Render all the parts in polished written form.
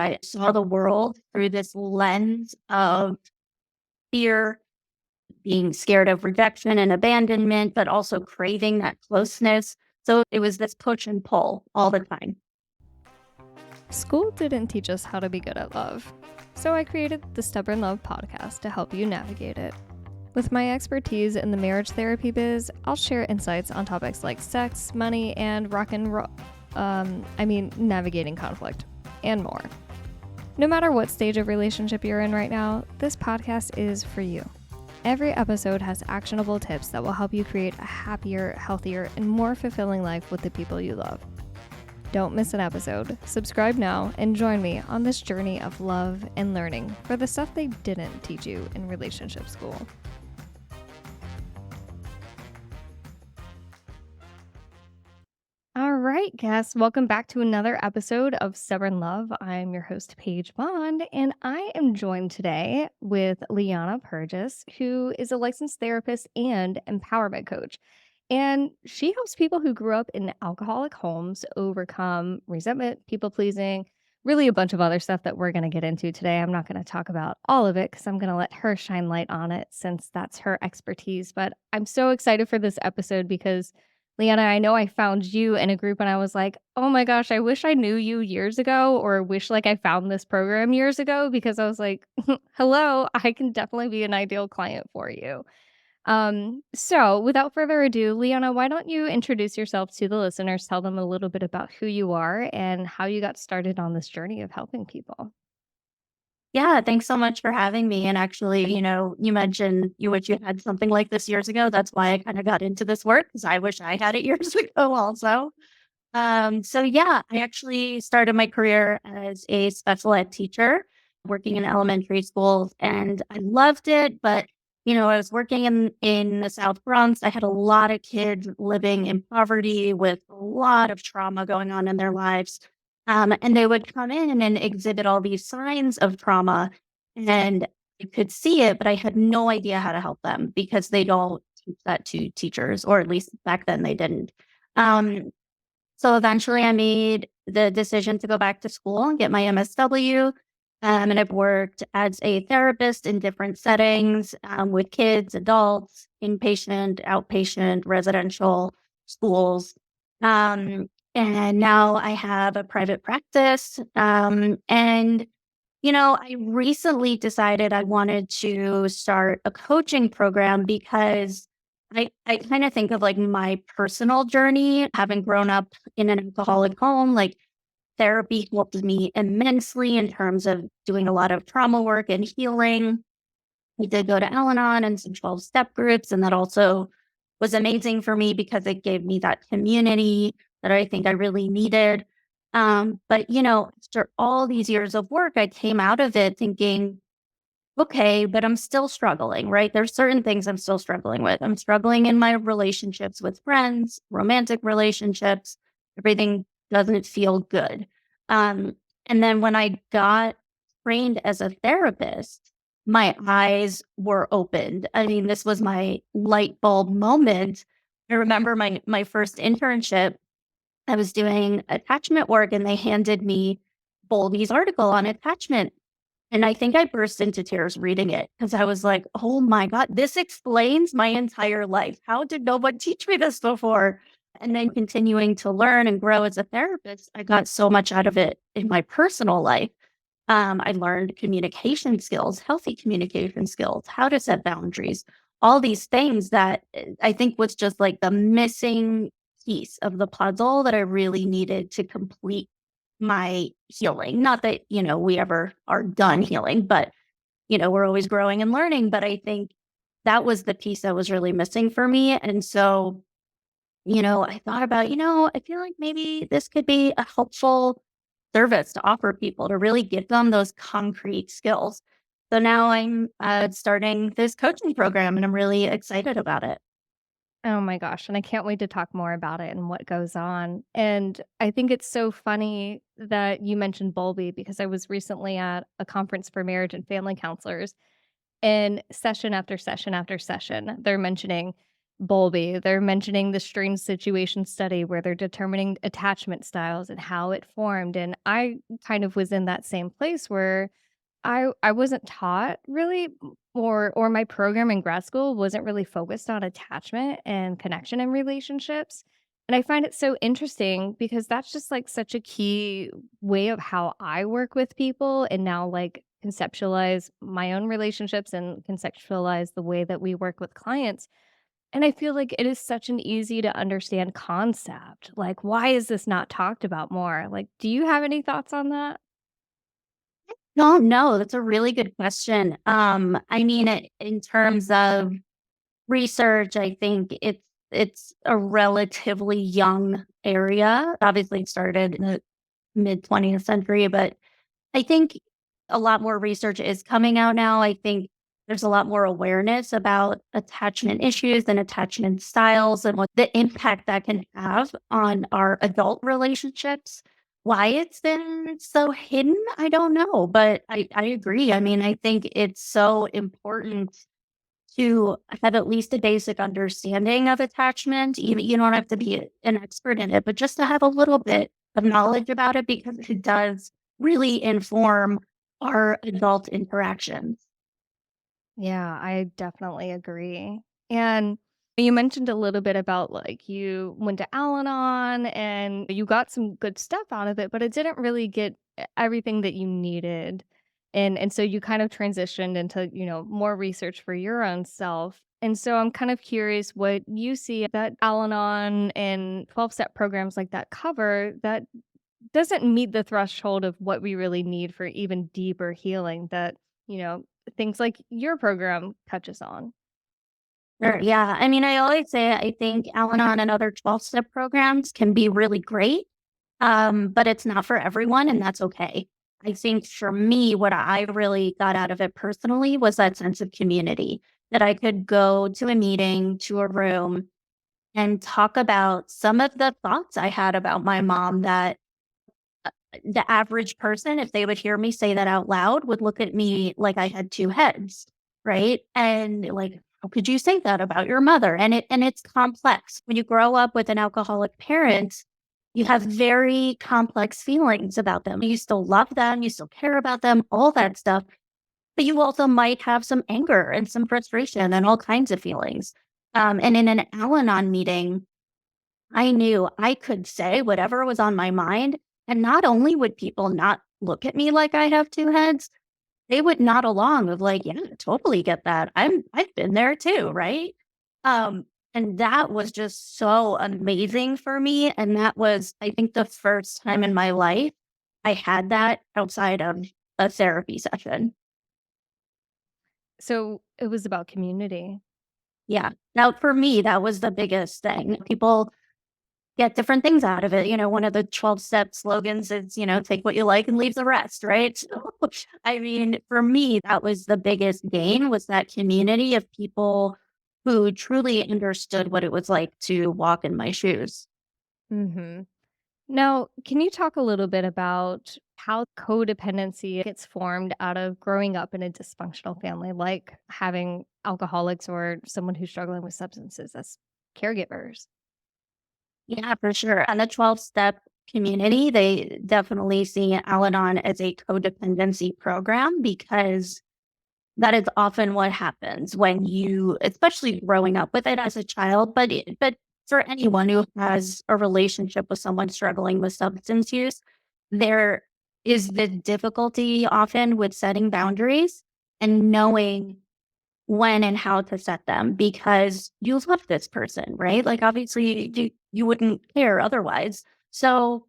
I saw the world through this lens of fear, being scared of rejection and abandonment, but also craving that closeness. So it was this push and pull all the time. School didn't teach us how to be good at love, so I created the Stubborn Love podcast to help you navigate it. With my expertise in the marriage therapy biz, I'll share insights on topics like sex, money, and navigating conflict, and more. No matter what stage of relationship you're in right now, this podcast is for you. Every episode has actionable tips that will help you create a happier, healthier, and more fulfilling life with the people you love. Don't miss an episode. Subscribe now and join me on this journey of love and learning for the stuff they didn't teach you in relationship school. All right, guests, welcome back to another episode of Stubborn Love. I'm your host, Paige Bond, and I am joined today with Lianna Purjes, who is a licensed therapist and empowerment coach. And she helps people who grew up in alcoholic homes overcome resentment, people pleasing, really a bunch of other stuff that we're going to get into today. I'm not going to talk about all of it because I'm going to let her shine light on it since that's her expertise. But I'm so excited for this episode because Lianna, I know I found you in a group and I was like, oh my gosh, I wish I knew you years ago or wish like I found this program years ago because I was like, hello, I can definitely be an ideal client for you. So without further ado, Lianna, why don't you introduce yourself to the listeners, tell them a little bit about who you are and how you got started on this journey of helping people. Yeah, thanks so much for having me. And actually, you mentioned you wish you had something like this years ago. That's why I kind of got into this work because I wish I had it years ago also. So yeah, I actually started my career as a special ed teacher, working in elementary schools, and I loved it. But I was working in the South Bronx. I had a lot of kids living in poverty with a lot of trauma going on in their lives. And they would come in and exhibit all these signs of trauma, and I could see it, but I had no idea how to help them because they don't teach that to teachers, or at least back then they didn't. Um, so eventually I made the decision to go back to school and get my MSW. And I've worked as a therapist in different settings with kids, adults, inpatient, outpatient, residential schools. Um, and now I have a private practice. I recently decided I wanted to start a coaching program because I kind of think of like my personal journey, having grown up in an alcoholic home, like therapy helped me immensely in terms of doing a lot of trauma work and healing. I did go to Al-Anon and some 12-step groups, and that also was amazing for me because it gave me that community that I think I really needed. But after all these years of work, I came out of it thinking, okay, but I'm still struggling, right? There's certain things I'm still struggling with. I'm struggling in my relationships with friends, romantic relationships. Everything doesn't feel good. Um, and then when I got trained as a therapist, my eyes were opened. I mean, this was my light bulb moment. I remember my first internship. I was doing attachment work and they handed me Bowlby's article on attachment. And I think I burst into tears reading it because I was like, oh my God, this explains my entire life. How did no one teach me this before? And then continuing to learn and grow as a therapist, I got so much out of it in my personal life. I learned communication skills, healthy communication skills, how to set boundaries, all these things that I think was just like the missing piece of the puzzle that I really needed to complete my healing. Not that, we ever are done healing, but, we're always growing and learning. But I think that was the piece that was really missing for me. And so, I thought about, I feel like maybe this could be a helpful service to offer people to really give them those concrete skills. So now I'm starting this coaching program and I'm really excited about it. Oh my gosh. And I can't wait to talk more about it and what goes on. And I think it's so funny that you mentioned Bowlby because I was recently at a conference for marriage and family counselors, and session after session after session, they're mentioning Bowlby, they're mentioning the strange situation study where they're determining attachment styles and how it formed, and I kind of was in that same place where I wasn't taught really or my program in grad school wasn't really focused on attachment and connection in relationships. And I find it so interesting because that's just like such a key way of how I work with people and now like conceptualize my own relationships and conceptualize the way that we work with clients. And I feel like it is such an easy to understand concept. Like, why is this not talked about more? Like, do you have any thoughts on that? No, no, that's a really good question. I mean, in terms of research, I think it's a relatively young area. Obviously, it started in the mid 20th century, but I think a lot more research is coming out now. I think there's a lot more awareness about attachment issues and attachment styles and what the impact that can have on our adult relationships. Why it's been so hidden, I don't know, but I agree. I mean, I think it's so important to have at least a basic understanding of attachment. Even you don't have to be an expert in it, but just to have a little bit of knowledge about it because it does really inform our adult interactions. Yeah, I definitely agree. And you mentioned a little bit about like you went to Al Anon and you got some good stuff out of it, but it didn't really get everything that you needed. And so you kind of transitioned into, more research for your own self. And so I'm kind of curious what you see that Al Anon and 12-step programs like that cover that doesn't meet the threshold of what we really need for even deeper healing that, you know, things like your program touches on. Sure, yeah. I mean, I always say I think Al Anon and other 12-step programs can be really great, but it's not for everyone, and that's okay. I think for me, what I really got out of it personally was that sense of community that I could go to a meeting, to a room, and talk about some of the thoughts I had about my mom that the average person, if they would hear me say that out loud, would look at me like I had two heads, right? And like, how could you say that about your mother? And it's complex. When you grow up with an alcoholic parent, you have very complex feelings about them. You still love them, you still care about them, all that stuff. But you also might have some anger and some frustration and all kinds of feelings. And in an Al Anon meeting, I knew I could say whatever was on my mind, and not only would people not look at me like I have two heads, they would nod along of like, "Yeah, totally get that. I've been there too," right? And that was just so amazing for me, and that was, I think, the first time in my life I had that outside of a therapy session. So it was about community. Yeah. Now for me, that was the biggest thing. People get different things out of it. One of the 12-step slogans is, take what you like and leave the rest, right? So, I mean, for me, that was the biggest gain was that community of people who truly understood what it was like to walk in my shoes. Hmm. Now, can you talk a little bit about how codependency gets formed out of growing up in a dysfunctional family, like having alcoholics or someone who's struggling with substances as caregivers? Yeah, for sure. And the 12-step community, they definitely see Al Anon as a codependency program because that is often what happens when you especially growing up with it as a child, but for anyone who has a relationship with someone struggling with substance use, there is the difficulty often with setting boundaries and knowing when and how to set them because you love this person, right? Like, obviously, you wouldn't care otherwise. So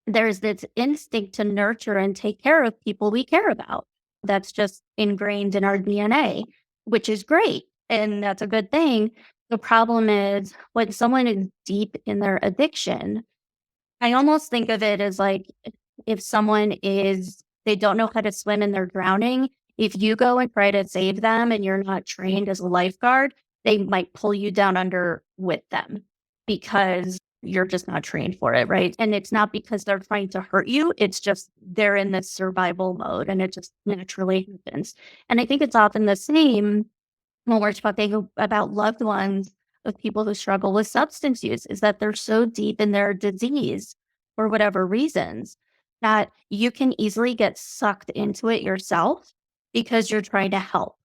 there's this instinct to nurture and take care of people we care about. That's just ingrained in our DNA, which is great. And that's a good thing. The problem is when someone is deep in their addiction, I almost think of it as like if someone they don't know how to swim and they're drowning, if you go and try to save them and you're not trained as a lifeguard, they might pull you down under with them because you're just not trained for it, right? And it's not because they're trying to hurt you, it's just they're in this survival mode and it just naturally happens. And I think it's often the same when we're talking about loved ones. of people who struggle with substance use is that they're so deep in their disease for whatever reasons that you can easily get sucked into it yourself because you're trying to help.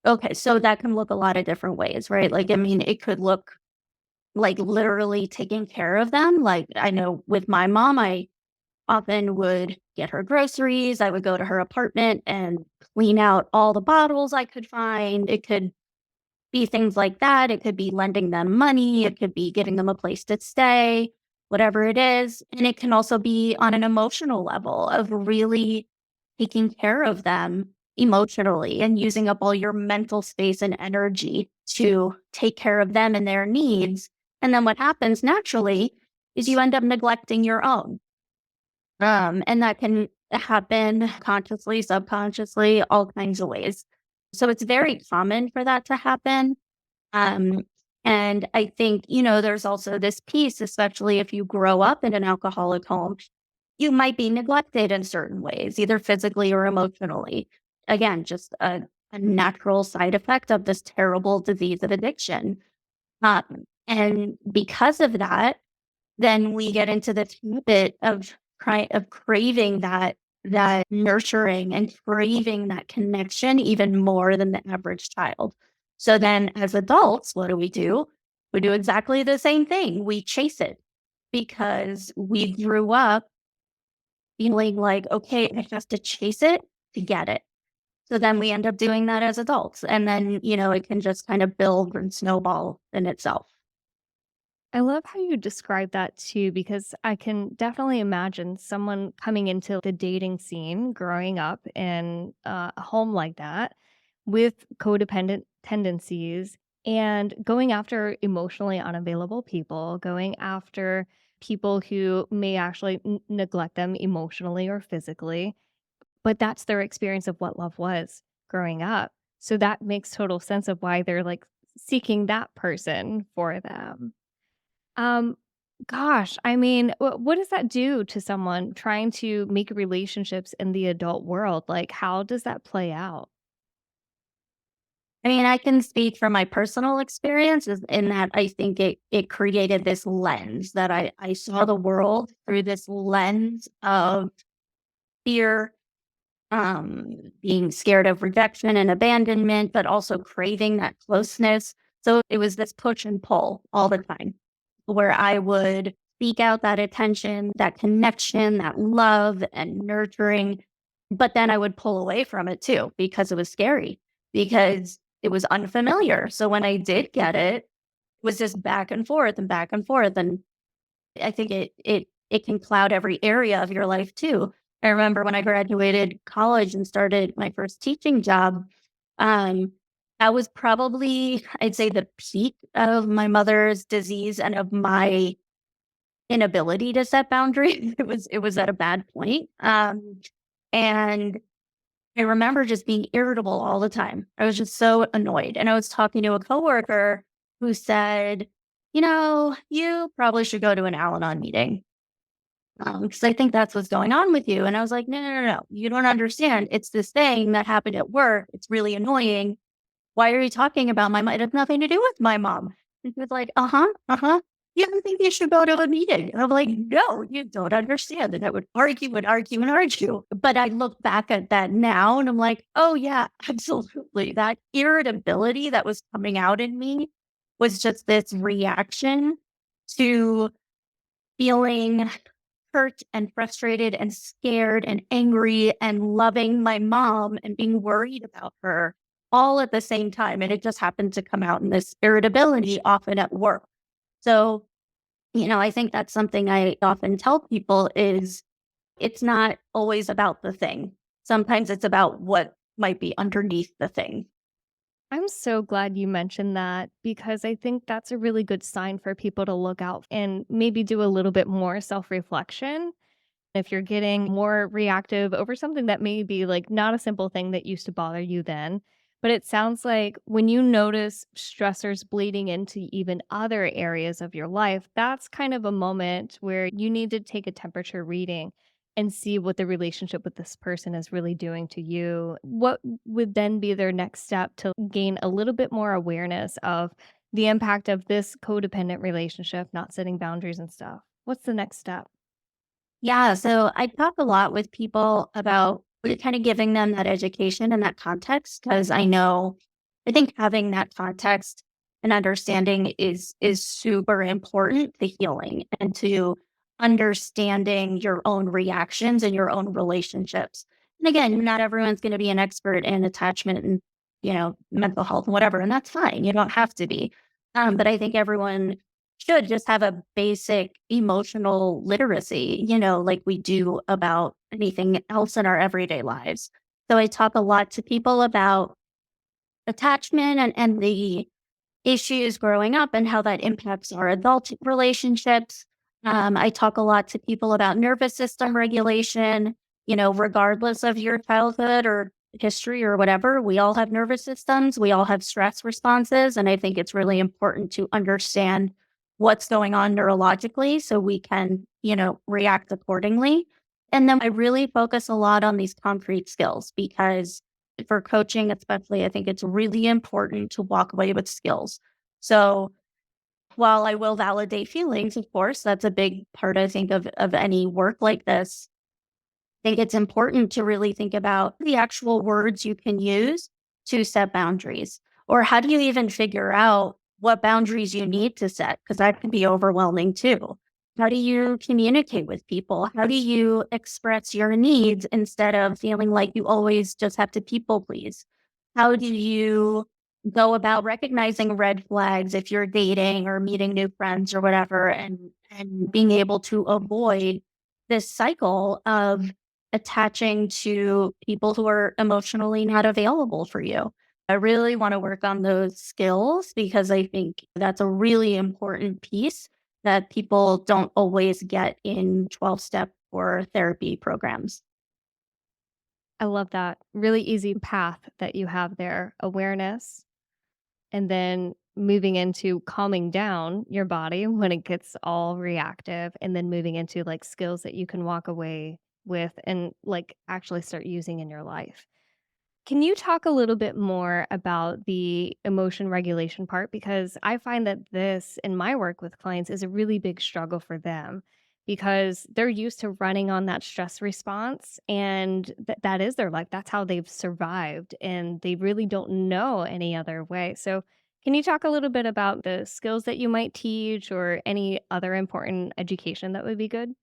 Okay, so that can look a lot of different ways, right? Like, I mean, it could look like literally taking care of them. Like, I know with my mom, I often would get her groceries. I would go to her apartment and clean out all the bottles I could find. It could be things like that. It could be lending them money. It could be giving them a place to stay, whatever it is. And it can also be on an emotional level of really taking care of them emotionally and using up all your mental space and energy to take care of them and their needs. And then what happens naturally is you end up neglecting your own. And that can happen consciously, subconsciously, all kinds of ways. So it's very common for that to happen. Um, and I think, there's also this piece, especially if you grow up in an alcoholic home, you might be neglected in certain ways, either physically or emotionally. Again, just a natural side effect of this terrible disease of addiction. And because of that, then we get into this habit of craving that nurturing and craving that connection even more than the average child. So then as adults, what do? We do exactly the same thing. We chase it because we grew up feeling like, okay, I have to chase it to get it. So then we end up doing that as adults. And then, it can just kind of build and snowball in itself. I love how you describe that too, because I can definitely imagine someone coming into the dating scene, growing up in a home like that with codependent tendencies and going after emotionally unavailable people, going after people who may actually neglect them emotionally or physically, but that's their experience of what love was growing up. So that makes total sense of why they're like seeking that person for them. Um, Gosh, I mean, what does that do to someone trying to make relationships in the adult world? Like, how does that play out? I mean, I can speak from my personal experiences in that I think it created this lens that I saw the world through this lens of fear, being scared of rejection and abandonment, but also craving that closeness. So it was this push and pull all the time where I would seek out that attention, that connection, that love and nurturing. But then I would pull away from it too because it was scary, because it was unfamiliar. So when I did get it, it was just back and forth and back and forth. And I think it can cloud every area of your life too. I remember when I graduated college and started my first teaching job, um, that was probably, I'd say, the peak of my mother's disease and of my inability to set boundaries. It was at a bad point. And I remember just being irritable all the time. I was just so annoyed. And I was talking to a coworker who said, you probably should go to an Al Anon meeting. Because I think that's what's going on with you. And I was like, no, no, no, no. You don't understand. It's this thing that happened at work. It's really annoying. Why are you talking about my mom? It has nothing to do with my mom. And she was like, uh-huh, uh-huh. You don't think you should go to a meeting? And I'm like, no, you don't understand. And I would argue and argue and argue. But I look back at that now and I'm like, oh yeah, absolutely. That irritability that was coming out in me was just this reaction to feeling hurt and frustrated and scared and angry and loving my mom and being worried about her all at the same time. And it just happened to come out in this irritability often at work. So, I think that's something I often tell people is it's not always about the thing. Sometimes it's about what might be underneath the thing. I'm so glad you mentioned that because I think that's a really good sign for people to look out and maybe do a little bit more self reflection. If you're getting more reactive over something that may be like not a simple thing that used to bother you then, but it sounds like when you notice stressors bleeding into even other areas of your life, that's kind of a moment where you need to take a temperature reading and see what the relationship with this person is really doing to you. What would then be their next step to gain a little bit more awareness of the impact of this codependent relationship, not setting boundaries and stuff. What's the next step? Yeah. So I talk a lot with people about kind of giving them that education and that context because I think having that context and understanding is super important to healing and to understanding your own reactions and your own relationships. And again, not everyone's going to be an expert in attachment and, mental health and whatever, and that's fine. You don't have to be. But I think everyone should just have a basic emotional literacy, like we do about anything else in our everyday lives. So I talk a lot to people about attachment and the issues growing up and how that impacts our adult relationships. I talk a lot to people about nervous system regulation, regardless of your childhood or history or whatever. We all have nervous systems, we all have stress responses. And I think it's really important to understand what's going on neurologically so we can, react accordingly. And then I really focus a lot on these concrete skills because for coaching, especially, I think it's really important to walk away with skills. So while I will validate feelings, of course, that's a big part, I think, of any work like this. I think it's important to really think about the actual words you can use to set boundaries. Or how do you even figure out what boundaries you need to set? Because that can be overwhelming too. How do you communicate with people? How do you express your needs instead of feeling like you always just have to people please? How do you go about recognizing red flags if you're dating or meeting new friends or whatever and being able to avoid this cycle of attaching to people who are emotionally not available for you. I really want to work on those skills because I think that's a really important piece that people don't always get in 12-step or therapy programs. I love that really easy path that you have there, awareness, and then moving into calming down your body when it gets all reactive, and then moving into like skills that you can walk away with and like actually start using in your life. Can you talk a little bit more about the emotion regulation part? Because I find that this in my work with clients is a really big struggle for them because they're used to running on that stress response and that is their life. That's how they've survived and they really don't know any other way. So, can you talk a little bit about the skills that you might teach or any other important education that would be good?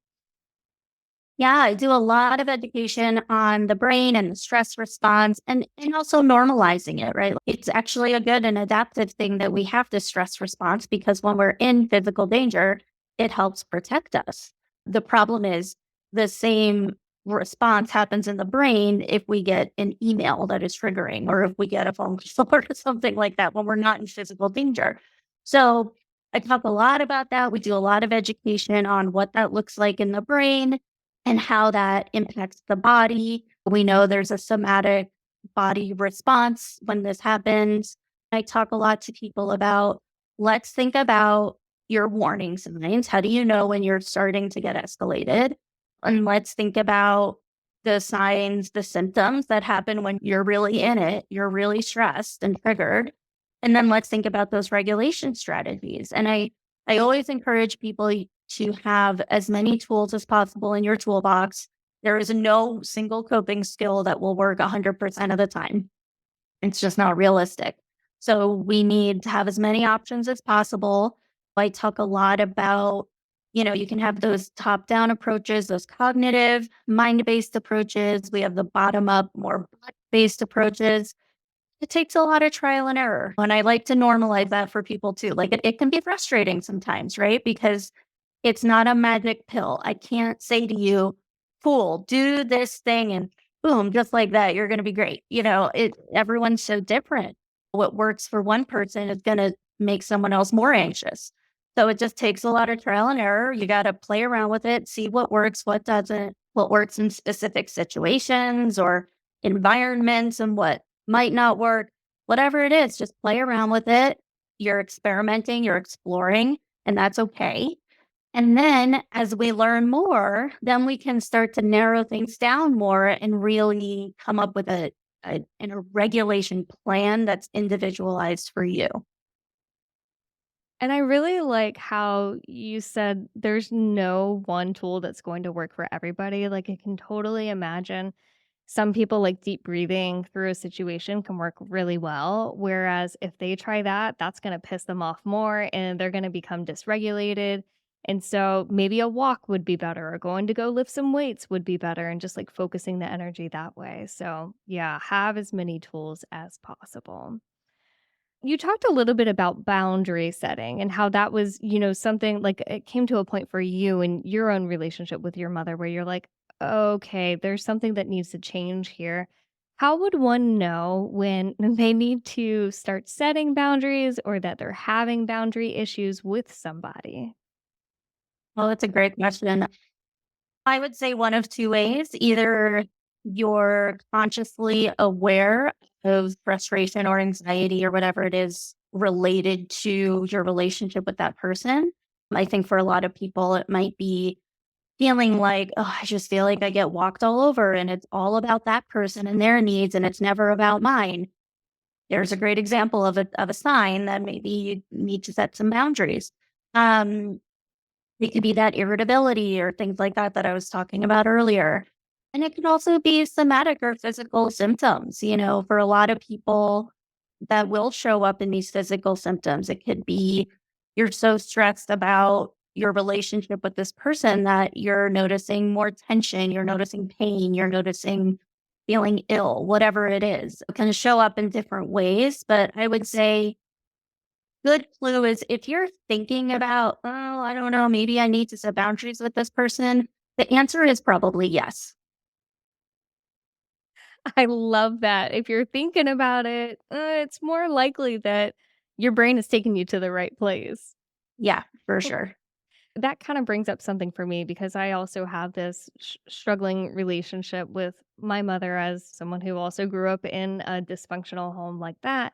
Yeah, I do a lot of education on the brain and the stress response and also normalizing it, right? It's actually a good and adaptive thing that we have this stress response because when we're in physical danger, it helps protect us. The problem is the same response happens in the brain if we get an email that is triggering or if we get a phone call or something like that when we're not in physical danger. So I talk a lot about that. We do a lot of education on what that looks like in the brain and how that impacts the body. We know there's a somatic body response when this happens. I talk a lot to people about let's think about your warning signs. How do you know when you're starting to get escalated? And let's think about the signs, the symptoms that happen when you're really in it, you're really stressed and triggered. And then let's think about those regulation strategies. And I always encourage people to have as many tools as possible in your toolbox. There is no single coping skill that will work 100% of the time. It's just not realistic. So we need to have as many options as possible. I talk a lot about, you can have those top down approaches, those cognitive, mind based approaches. We have the bottom up, more based approaches. It takes a lot of trial and error. And I like to normalize that for people too. Like it can be frustrating sometimes, right? Because it's not a magic pill. I can't say to you, "Cool, do this thing and boom, just like that, you're gonna be great." Everyone's so different. What works for one person is gonna make someone else more anxious. So it just takes a lot of trial and error. You gotta play around with it, see what works, what doesn't, what works in specific situations or environments and what might not work. Whatever it is, just play around with it. You're experimenting, you're exploring, and that's okay. And then as we learn more, then we can start to narrow things down more and really come up with a regulation plan that's individualized for you. And I really like how you said there's no one tool that's going to work for everybody. Like, I can totally imagine some people like deep breathing through a situation can work really well. Whereas if they try that, that's going to piss them off more and they're going to become dysregulated. And so maybe a walk would be better, or going to go lift some weights would be better, and just like focusing the energy that way. So, yeah, have as many tools as possible. You talked a little bit about boundary setting and how that was, something like it came to a point for you in your own relationship with your mother where you're like, okay, there's something that needs to change here. How would one know when they need to start setting boundaries or that they're having boundary issues with somebody? Well, that's a great question. I would say one of two ways. Either you're consciously aware of frustration or anxiety or whatever it is related to your relationship with that person. I think for a lot of people, it might be feeling like, oh, I just feel like I get walked all over and it's all about that person and their needs and it's never about mine. There's a great example of a sign that maybe you need to set some boundaries. Um, it could be that irritability or things like that that I was talking about earlier. And it could also be somatic or physical symptoms. For a lot of people that will show up in these physical symptoms. It could be you're so stressed about your relationship with this person that you're noticing more tension, you're noticing pain, you're noticing feeling ill, whatever it is. It can show up in different ways, but I would say good clue is if you're thinking about, oh, I don't know, maybe I need to set boundaries with this person, the answer is probably yes. I love that. If you're thinking about it, it's more likely that your brain is taking you to the right place. Yeah, for sure. That kind of brings up something for me because I also have this struggling relationship with my mother as someone who also grew up in a dysfunctional home like that.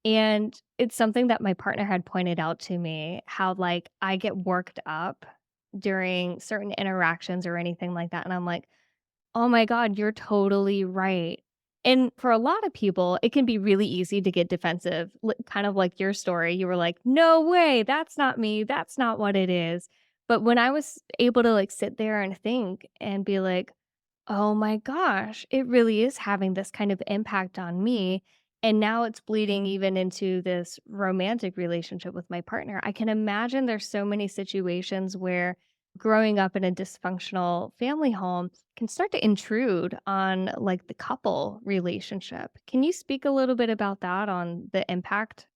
And it's something that my partner had pointed out to me how, like, I get worked up during certain interactions or anything like that. And I'm like, oh my god, you're totally right. And for a lot of people, it can be really easy to get defensive, kind of like your story. You were like, "No way, that's not me. That's not what it is." But when I was able to like sit there and think and be like, oh my gosh, it really is having this kind of impact on me. And now it's bleeding even into this romantic relationship with my partner. I can imagine there's so many situations where growing up in a dysfunctional family home can start to intrude on like the couple relationship. Can you speak a little bit about that on the impact?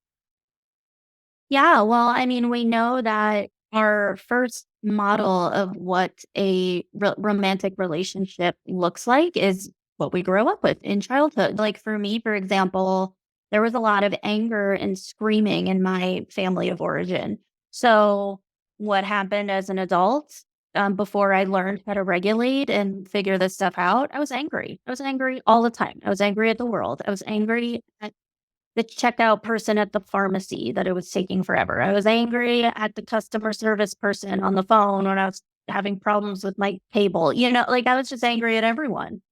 Yeah, well, I mean, we know that our first model of what a romantic relationship looks like is what we grow up with in childhood. Like for me, for example, there was a lot of anger and screaming in my family of origin. So, what happened as an adult, before I learned how to regulate and figure this stuff out, I was angry. I was angry all the time. I was angry at the world. I was angry at the checkout person at the pharmacy that it was taking forever. I was angry at the customer service person on the phone when I was having problems with my cable. Like I was just angry at everyone.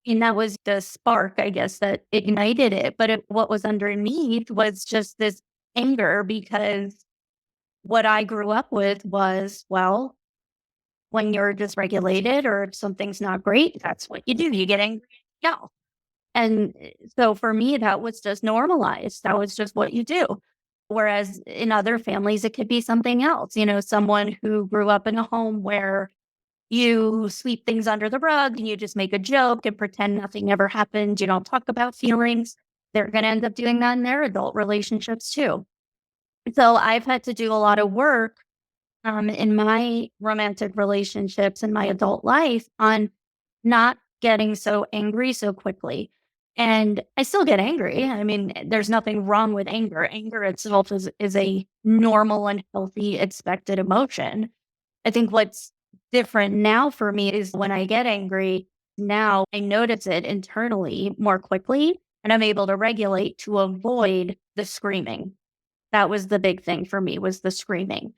And that was the spark, I guess, that ignited it. But what was underneath was just this anger because what I grew up with was, well, when you're dysregulated or if something's not great, that's what you do. You get angry. Yeah. And so for me, that was just normalized. That was just what you do. Whereas in other families, it could be something else. Someone who grew up in a home where you sweep things under the rug and you just make a joke and pretend nothing ever happened. You don't talk about feelings. They're going to end up doing that in their adult relationships too. So I've had to do a lot of work in my romantic relationships in my adult life on not getting so angry so quickly. And I still get angry. I mean, there's nothing wrong with anger. Anger itself is a normal and healthy expected emotion. I think what's different now for me is when I get angry, now I notice it internally more quickly and I'm able to regulate to avoid the screaming. That was the big thing for me was the screaming.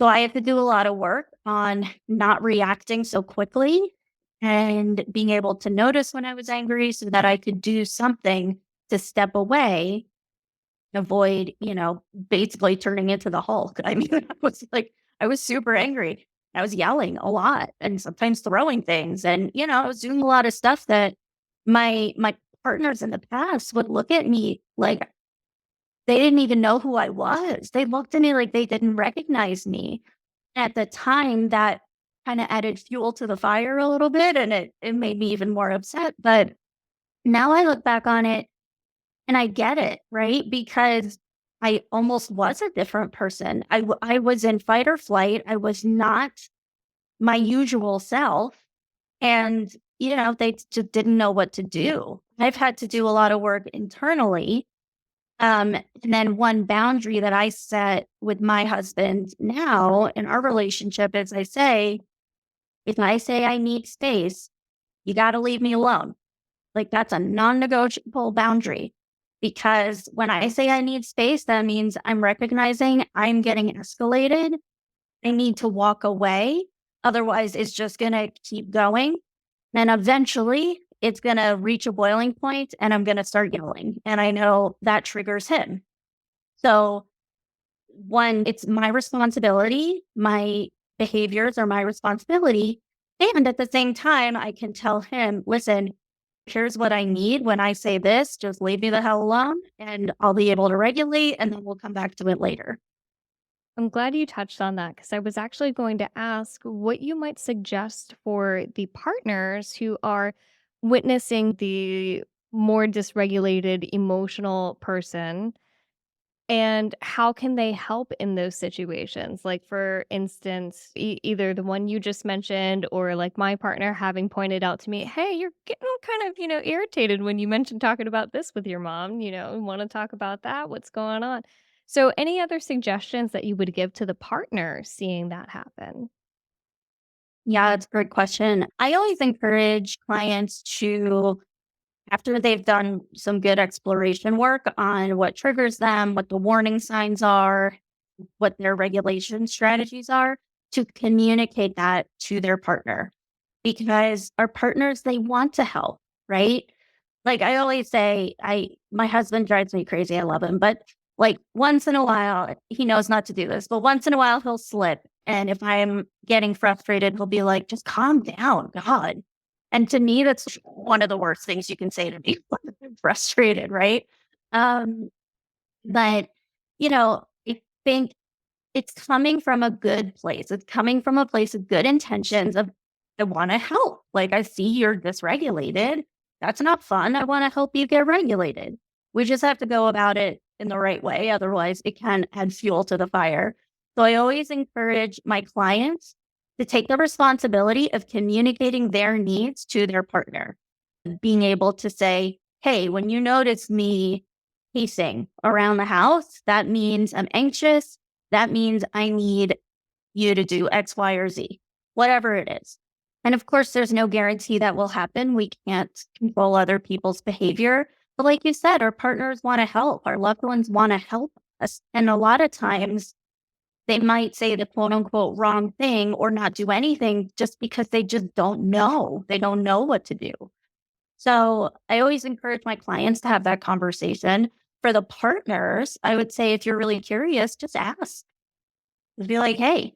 So I had to do a lot of work on not reacting so quickly and being able to notice when I was angry so that I could do something to step away avoid, basically turning into the Hulk. I mean, I was super angry. I was yelling a lot and sometimes throwing things. And, I was doing a lot of stuff that my partners in the past would look at me like they didn't even know who I was. They looked at me like they didn't recognize me. At the time, that kind of added fuel to the fire a little bit and it made me even more upset. But now I look back on it and I get it, right? Because I almost was a different person. I was in fight or flight. I was not my usual self. And, they just didn't know what to do. I've had to do a lot of work internally. And then one boundary that I set with my husband now in our relationship is I say, if I say I need space, you got to leave me alone. Like that's a non-negotiable boundary because when I say I need space, that means I'm recognizing I'm getting escalated. I need to walk away. Otherwise, it's just going to keep going. And eventually it's going to reach a boiling point and I'm going to start yelling. And I know that triggers him. So one, it's my responsibility. My behaviors are my responsibility. And at the same time, I can tell him, listen, here's what I need. When I say this, just leave me the hell alone and I'll be able to regulate and then we'll come back to it later. I'm glad you touched on that because I was actually going to ask what you might suggest for the partners who are witnessing the more dysregulated emotional person. And how can they help in those situations? Like, for instance, either the one you just mentioned or like my partner having pointed out to me, hey, you're getting kind of, irritated when you mentioned talking about this with your mom, want to talk about that? What's going on? So, any other suggestions that you would give to the partner seeing that happen? Yeah, that's a great question. I always encourage clients to, after they've done some good exploration work on what triggers them, what the warning signs are, what their regulation strategies are, to communicate that to their partner because our partners, they want to help, right? Like I always say, my husband drives me crazy. I love him, but like once in a while, he knows not to do this, but once in a while he'll slip. And if I'm getting frustrated, he'll be like, just calm down, God. And to me, that's one of the worst things you can say to me when I'm frustrated, right? Um, but I think it's coming from a good place. It's coming from a place of good intentions of, I want to help. Like, I see you're dysregulated. That's not fun. I want to help you get regulated. We just have to go about it in the right way. Otherwise, it can add fuel to the fire. So I always encourage my clients to take the responsibility of communicating their needs to their partner, being able to say, hey, when you notice me pacing around the house, that means I'm anxious. That means I need you to do X, Y, or Z, whatever it is. And of course, there's no guarantee that will happen. We can't control other people's behavior. But like you said, our partners want to help, our loved ones want to help us. And a lot of times they might say the quote unquote wrong thing or not do anything just because they just don't know. They don't know what to do. So I always encourage my clients to have that conversation. For the partners, I would say if you're really curious, just ask. Just be like, hey,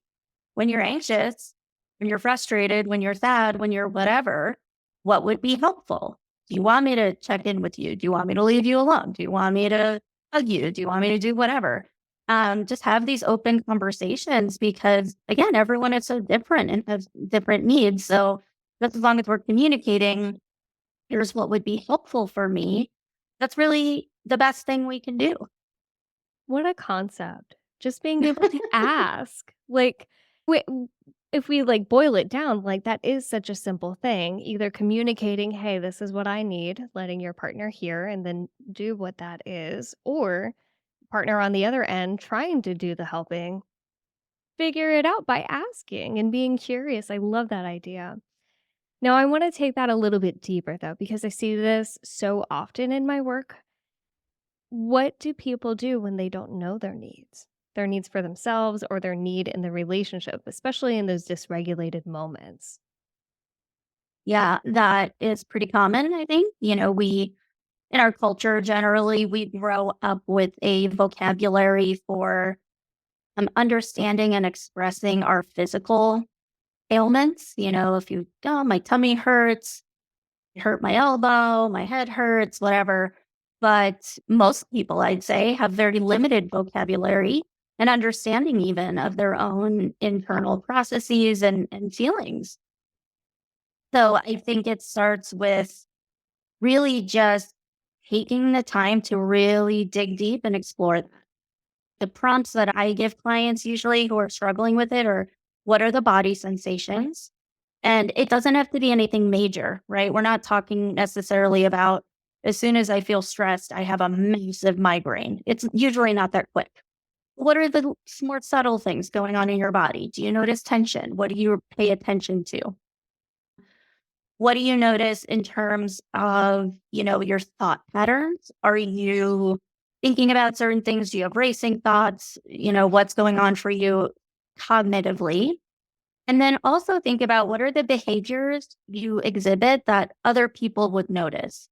when you're anxious, when you're frustrated, when you're sad, when you're whatever, what would be helpful? Do you want me to check in with you? Do you want me to leave you alone? Do you want me to hug you? Do you want me to do whatever? Just have these open conversations because again, everyone is so different and has different needs. So just as long as we're communicating, here's what would be helpful for me. That's really the best thing we can do. What a concept. Just being able to ask. Like, wi if we, like, boil it down, like, that is such a simple thing, either communicating, "Hey, this is what I need," letting your partner hear and then do what that is, or partner on the other end trying to do the helping. Figure it out by asking and being curious. I love that idea. Now I wanna take that a little bit deeper, though, because I see this so often in my work. What do people do when they don't know their needs? Their needs for themselves or their need in the relationship, especially in those dysregulated moments? Yeah, that is pretty common, I think. We in our culture, generally, we grow up with a vocabulary for understanding and expressing our physical ailments. If oh, my tummy hurts, hurt my elbow, my head hurts, whatever. But most people, I'd say, have very limited vocabulary and understanding even of their own internal processes and feelings. So I think it starts with really just taking the time to really dig deep and explore that. The prompts that I give clients usually who are struggling with it are, what are the body sensations? And it doesn't have to be anything major, right? We're not talking necessarily about, as soon as I feel stressed, I have a massive migraine. It's usually not that quick. What are the more subtle things going on in your body? Do you notice tension? What do you pay attention to? What do you notice in terms of, your thought patterns? Are you thinking about certain things? Do you have racing thoughts? What's going on for you cognitively? And then also think about, what are the behaviors you exhibit that other people would notice?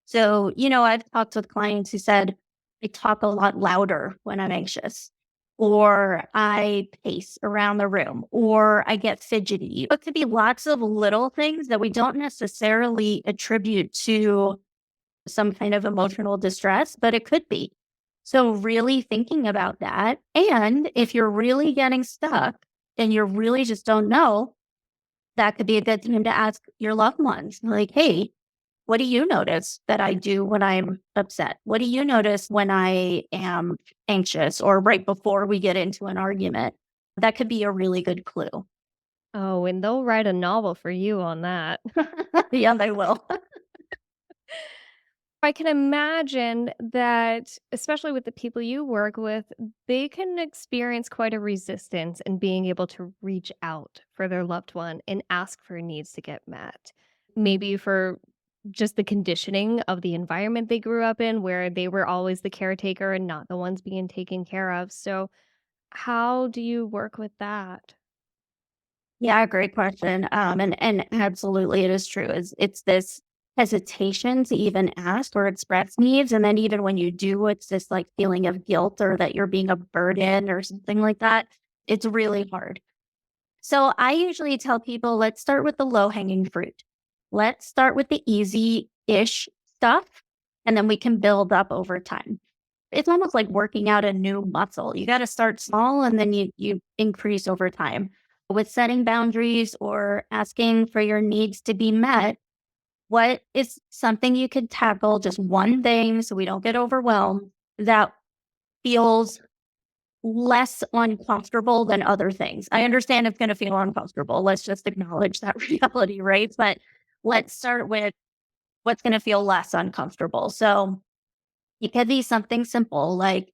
So, I've talked with clients who said, I talk a lot louder when I'm anxious, or I pace around the room, or I get fidgety. It could be lots of little things that we don't necessarily attribute to some kind of emotional distress, but it could be. So, really thinking about that. And if you're really getting stuck and you really just don't know, that could be a good time to ask your loved ones, like, hey, what do you notice that I do when I'm upset? What do you notice when I am anxious or right before we get into an argument? That could be a really good clue. Oh, and they'll write a novel for you on that. Yeah, they will. I can imagine that, especially with the people you work with, they can experience quite a resistance in being able to reach out for their loved one and ask for needs to get met. Maybe for just the conditioning of the environment they grew up in, where they were always the caretaker and not the ones being taken care of. So, how do you work with that? Yeah, great question. And absolutely, it is true. It's this hesitation to even ask or express needs, and then even when you do, it's this like feeling of guilt or that you're being a burden or something like that. It's really hard. So I usually tell people, let's start with the low hanging fruit. Let's start with the easy ish stuff, and then we can build up over time. It's almost like working out a new muscle. You got to start small and then you increase over time. With setting boundaries or asking for your needs to be met, what is something you could tackle, just one thing so we don't get overwhelmed, that feels less uncomfortable than other things? I understand it's going to feel uncomfortable. Let's just acknowledge that reality, right? But let's start with what's going to feel less uncomfortable. So it could be something simple like,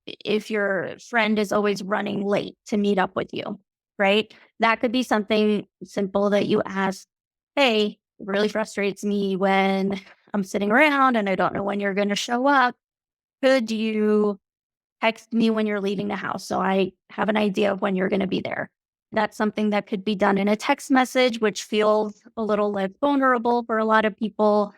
if your friend is always running late to meet up with you, right? That could be something simple that you ask, hey, it really frustrates me when I'm sitting around and I don't know when you're going to show up. Could you text me when you're leaving the house so I have an idea of when you're going to be there? That's something that could be done in a text message, which feels a little less vulnerable for a lot of people.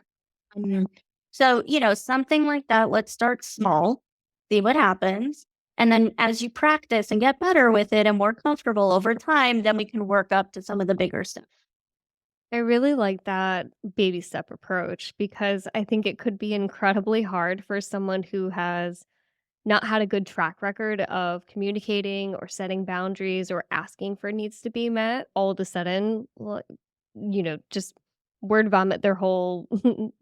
Mhm. So, something like that. Let's start small, see what happens. And then as you practice and get better with it and more comfortable over time, then we can work up to some of the bigger stuff. I really like that baby step approach because I think it could be incredibly hard for someone who has not had a good track record of communicating or setting boundaries or asking for needs to be met, all of a sudden, just word vomit their whole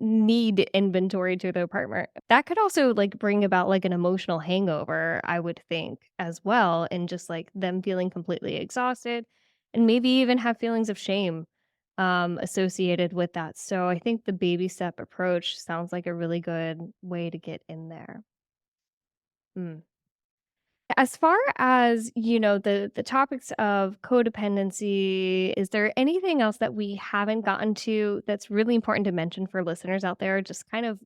need inventory to their partner. That could also like bring about like an emotional hangover, I would think, as well, and just like them feeling completely exhausted and maybe even have feelings of shame associated with that. So I think the baby step approach sounds like a really good way to get in there. Mm. As far as, the topics of codependency, is there anything else that we haven't gotten to that's really important to mention for listeners out there just kind of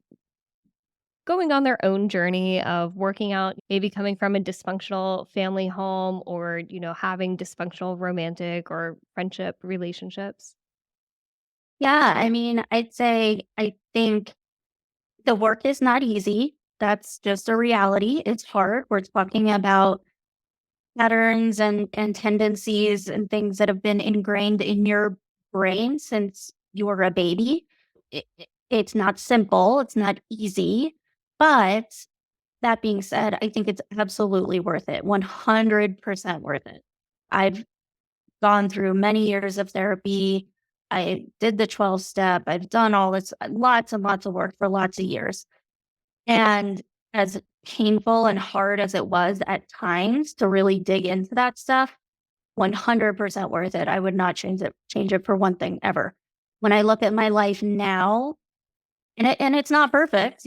going on their own journey of working out, maybe coming from a dysfunctional family home or, having dysfunctional romantic or friendship relationships? Yeah. I mean, I'd say, I think The work is not easy. That's just a reality. It's hard. We're talking about patterns and tendencies and things that have been ingrained in your brain since you were a baby. It's not simple. It's not easy. But that being said, I think it's absolutely worth it. 100% worth it. I've gone through many years of therapy. I did the 12 step. I've done all this, lots and lots of work for lots of years. And as painful and hard as it was at times to really dig into that stuff, 100% worth it. I would not change it for one thing ever. When I look at my life now, and it's not perfect,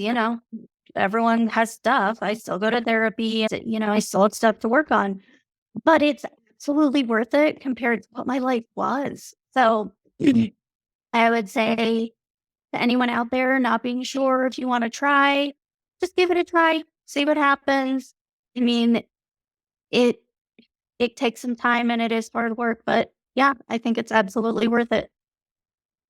everyone has stuff. I still go to therapy, I still have stuff to work on, but it's absolutely worth it compared to what my life was. So I would say to anyone out there not being sure if you want to try, just give it a try, see what happens. I mean, it it takes some time and it is hard work, but yeah, I think it's absolutely worth it.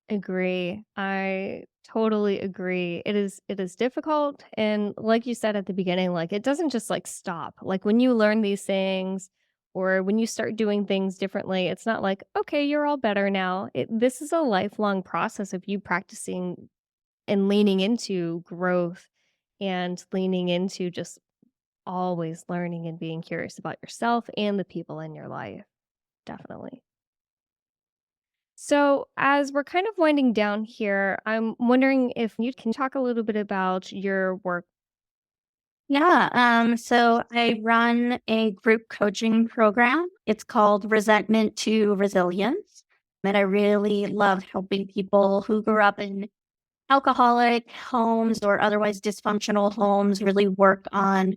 Agree. I totally agree. It is difficult, and like you said at the beginning, like it doesn't just like stop. Like when you learn these things or when you start doing things differently, it's not like, okay, you're all better now. This is a lifelong process of you practicing and leaning into growth and leaning into just always learning and being curious about yourself and the people in your life. Definitely. So, as we're kind of winding down here, I'm wondering if you can talk a little bit about your work. Yeah. So I run a group coaching program. It's called Resentment to Resilience. And I really love helping people who grew up in alcoholic homes or otherwise dysfunctional homes really work on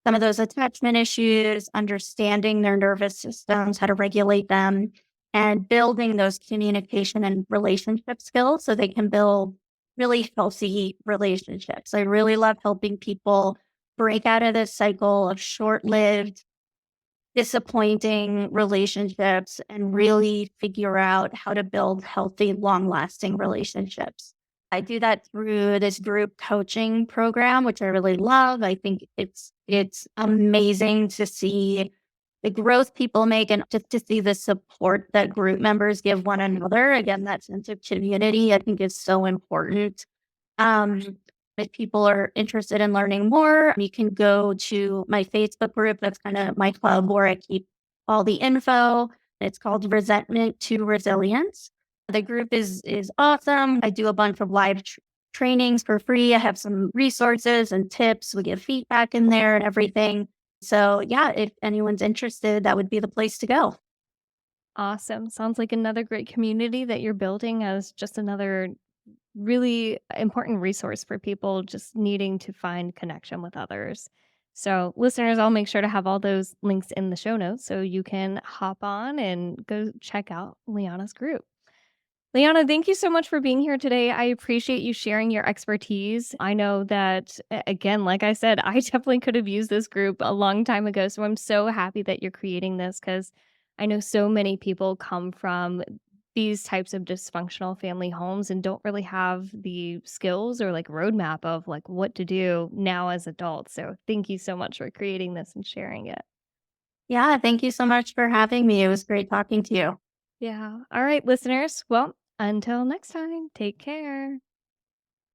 some of those attachment issues, understanding their nervous systems, how to regulate them, and building those communication and relationship skills so they can build really healthy relationships. I really love helping people break out of this cycle of short lived, disappointing relationships and really figure out how to build healthy, long lasting relationships. I do that through this group coaching program, which I really love. I think it's amazing to see the growth people make and just to see the support that group members give one another. Again, that sense of community, I think is so important. Um, if people are interested in learning more, you can go to my Facebook group. That's kind of my club where I keep all the info. It's called Resentment to Resilience. The group is awesome. I do a bunch of live trainings for free. I have some resources and tips. We give feedback in there and everything. So yeah, if anyone's interested, that would be the place to go. Awesome. Sounds like another great community that you're building as just another really important resource for people just needing to find connection with others. So, listeners, I'll make sure to have all those links in the show notes so you can hop on and go check out Liana's group. Liana, thank you so much for being here today. I appreciate you sharing your expertise. I know that, again, like I said, I definitely could have used this group a long time ago. So I'm so happy that you're creating this because I know so many people come from these types of dysfunctional family homes and don't really have the skills or like roadmap of like what to do now as adults. So thank you so much for creating this and sharing it. Yeah, thank you so much for having me. It was great talking to you. Yeah. All right, listeners. Well, until next time, take care.